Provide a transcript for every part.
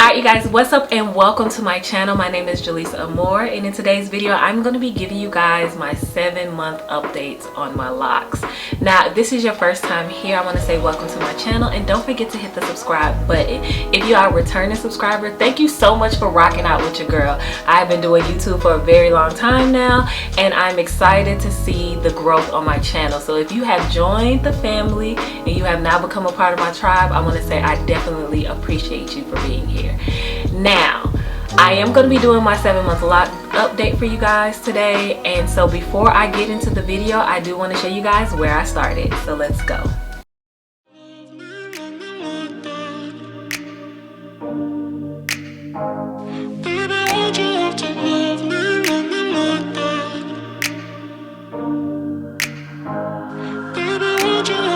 Alright you guys, what's up and welcome to my channel. My name is Jylesa Amore, and in today's video I'm going to be giving you guys my 7-month updates on my locks. Now if this is your first time here, I want to say welcome to my channel, and don't forget to hit the subscribe button. If you are a returning subscriber, thank you so much for rocking out with your girl. I've been doing YouTube for a very long time now, and I'm excited to see the growth on my channel. So if you have joined the family and you have now become a part of my tribe, I want to say I definitely appreciate you for being here. Now I am going to be doing my 7-month lock update for you guys today, and so before I get into the video, I do want to show you guys where I started. So let's go.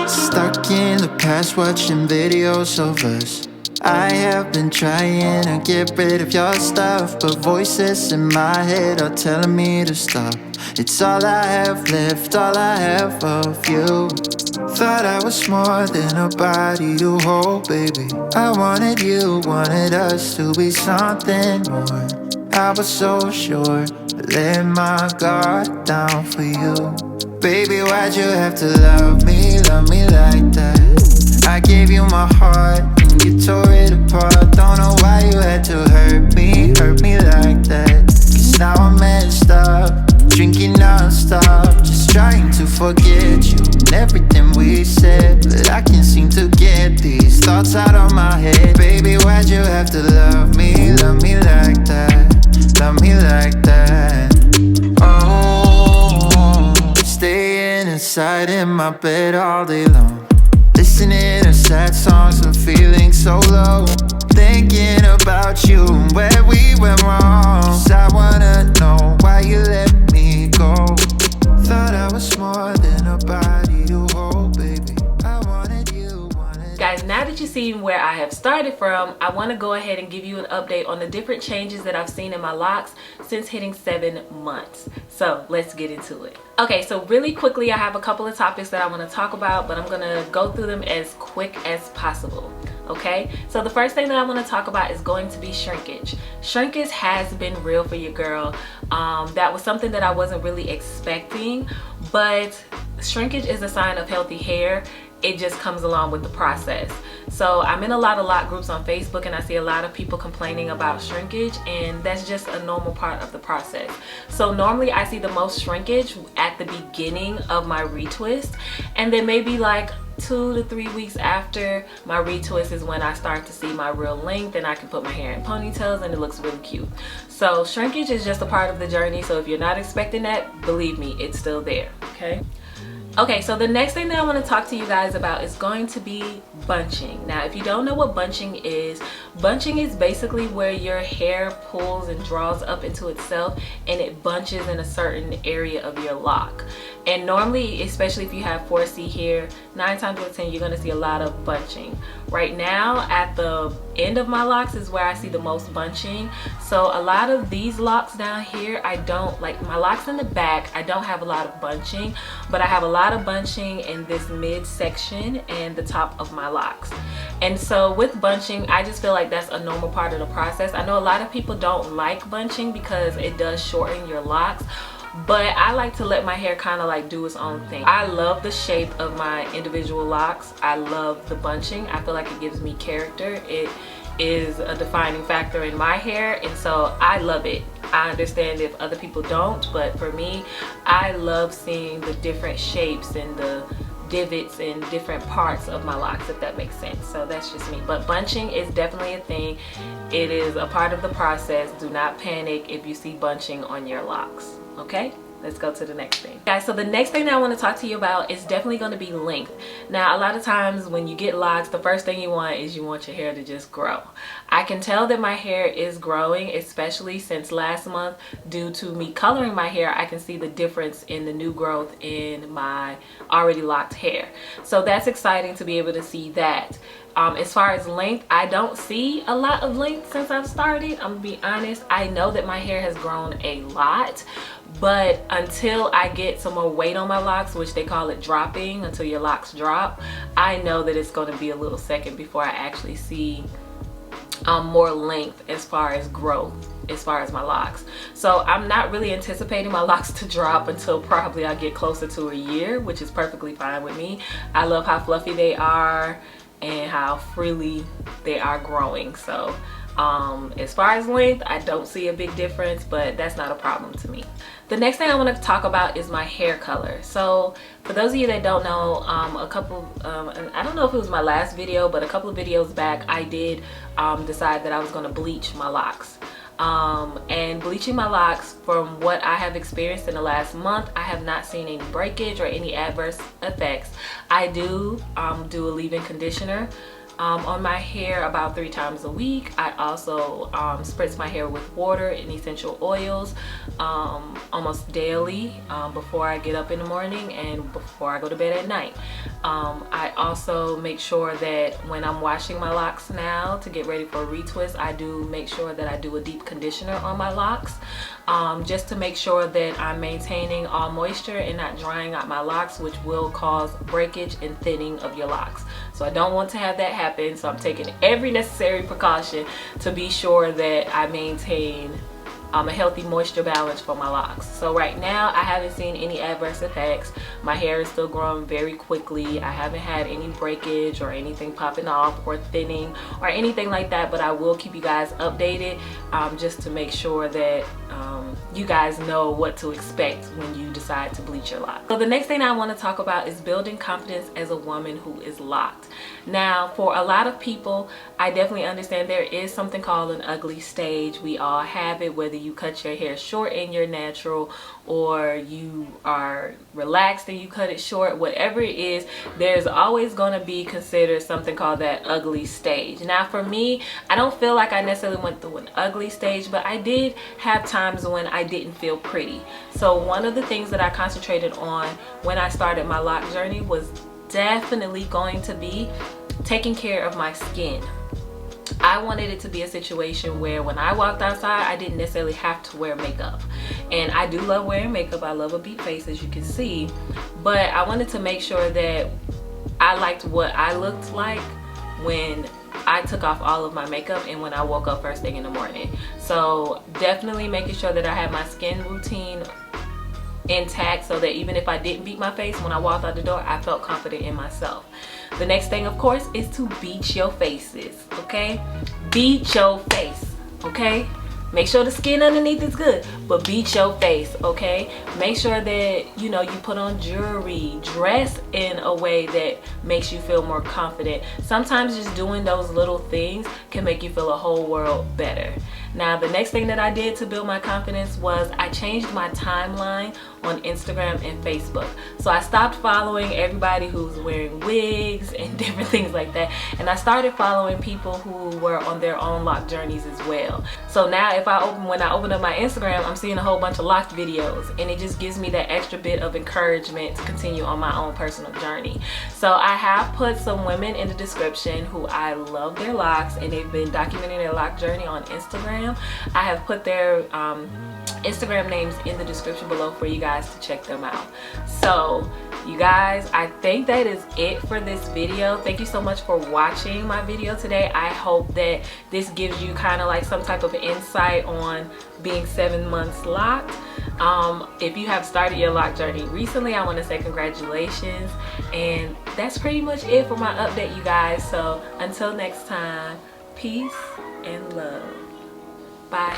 Stuck in the past watching videos of us. I have been trying to get rid of your stuff, but voices in my head are telling me to stop. It's all I have left, all I have of you. Thought I was more than a body to hold, baby. I wanted you, wanted us to be something more. I was so sure, but let my guard down for you. Baby, why'd you have to love me like that? I gave you my heart and you tore it apart. Don't know why you had to hurt me like that. Cause now I'm messed up, drinking non-stop, just trying to forget you and everything we said. But I can't seem to get these thoughts out of my head. Baby, why'd you have to love me like that? Love me like that. Oh, staying inside in my bed all day long, listening to sad songs and feeling so low, thinking about you and where we went wrong. 'Cause I wanna know why you let me go. Thought I was more than a body to hold, baby. I wanted you, Guys, now that you've seen where I have started from, I want to go ahead and give you an update on the different changes that I've seen in my locks since hitting 7 months. So let's get into it. Okay, so really quickly, I have a couple of topics that I want to talk about, but I'm going to go through them as quick as possible. Okay, so the first thing that I want to talk about is going to be shrinkage. Shrinkage has been real for your girl. That was something that I wasn't really expecting, but shrinkage is a sign of healthy hair. It just comes along with the process. So I'm in a lot of lock groups on Facebook, and I see a lot of people complaining about shrinkage, and that's just a normal part of the process. So normally I see the most shrinkage at the beginning of my retwist, and then maybe like 2 to 3 weeks after my retwist is when I start to see my real length, and I can put my hair in ponytails and it looks really cute. So shrinkage is just a part of the journey, so if you're not expecting that, believe me, it's still there. Okay, so the next thing that I want to talk to you guys about is going to be bunching. Now, if you don't know what bunching is basically where your hair pulls and draws up into itself and it bunches in a certain area of your lock. And normally, especially if you have 4C hair, 9 times out of 10 you're going to see a lot of bunching. Right now at the end of my locks is where I see the most bunching. So a lot of these locks down here, I don't like. My locks in the back, I don't have a lot of bunching, but I have a lot of bunching in this mid section and the top of my locks. And so with bunching, I just feel like that's a normal part of the process. I know a lot of people don't like bunching because it does shorten your locks, but I like to let my hair kind of like do its own thing. I love the shape of my individual locks. I love the bunching. I feel like it gives me character. It is a defining factor in my hair, and so I love it. I understand if other people don't, but for me, I love seeing the different shapes and the divots in different parts of my locks, if that makes sense. So that's just me. But bunching is definitely a thing. It is a part of the process. Do not panic if you see bunching on your locks. Okay, let's go to the next thing. Guys, so the next thing that I want to talk to you about is definitely going to be length. Now, a lot of times when you get locks, the first thing you want is you want your hair to just grow. I can tell that my hair is growing, especially since last month. Due to me coloring my hair, I can see the difference in the new growth in my already locked hair. So that's exciting to be able to see that. As far as length, I don't see a lot of length since I've started. I'm gonna be honest. I know that my hair has grown a lot, but until I get some more weight on my locks, which they call it dropping, until your locks drop, I know that it's going to be a little second before I actually see more length as far as growth, as far as my locks. So I'm not really anticipating my locks to drop until probably I get closer to a year, which is perfectly fine with me. I love how fluffy they are and how freely they are growing. So as far as length, I don't see a big difference, but that's not a problem to me. The next thing I want to talk about is my hair color. So for those of you that don't know, I don't know if it was my last video, but a couple of videos back, I did decide that I was going to bleach my locks. And bleaching my locks, from what I have experienced in the last month, I have not seen any breakage or any adverse effects. I do do a leave-in conditioner on my hair about 3 times a week. I also spritz my hair with water and essential oils almost daily before I get up in the morning and before I go to bed at night. I also make sure that when I'm washing my locks now to get ready for a retwist, I do make sure that I do a deep conditioner on my locks, just to make sure that I'm maintaining all moisture and not drying out my locks, which will cause breakage and thinning of your locks. So I don't want to have that happen, so I'm taking every necessary precaution to be sure that I maintain a healthy moisture balance for my locks. So right now I haven't seen any adverse effects. My hair is still growing very quickly. I haven't had any breakage or anything popping off or thinning or anything like that, but I will keep you guys updated just to make sure that you guys know what to expect when you decide to bleach your locks. So the next thing I want to talk about is building confidence as a woman who is locked. Now, for a lot of people, I definitely understand there is something called an ugly stage. We all have it, whether you cut your hair short and you're natural, or you are relaxed and you cut it short, whatever it is, there's always going to be considered something called that ugly stage. Now for me, I don't feel like I necessarily went through an ugly stage, but I did have times when I didn't feel pretty. So one of the things that I concentrated on when I started my lock journey was definitely going to be taking care of my skin. I wanted it to be a situation where when I walked outside, I didn't necessarily have to wear makeup. And I do love wearing makeup. I love a beat face, as you can see. But I wanted to make sure that I liked what I looked like when I took off all of my makeup and when I woke up first thing in the morning. So definitely making sure that I had my skin routine intact, so that even if I didn't beat my face when I walked out the door, I felt confident in myself. The next thing, of course, is to beat your faces, okay? Beat your face, okay? Make sure the skin underneath is good, but beat your face, okay? Make sure that, you know, you put on jewelry, dress in a way that makes you feel more confident. Sometimes just doing those little things can make you feel a whole world better. Now, the next thing that I did to build my confidence was I changed my timeline on Instagram and Facebook. So I stopped following everybody who's wearing wigs and different things like that, and I started following people who were on their own lock journeys as well. So now when I open up my Instagram, I'm seeing a whole bunch of locked videos, and it just gives me that extra bit of encouragement to continue on my own personal journey. So I have put some women in the description who I love their locks, and they've been documenting their lock journey on Instagram. I have put their Instagram names in the description below for you guys to check them out. So you guys, I think that is it for this video. Thank you so much for watching my video today. I hope that this gives you kind of like some type of insight on being 7 months locked. If you have started your lock journey recently, I want to say congratulations. And that's pretty much it for my update, you guys. So until next time, peace and love. Bye.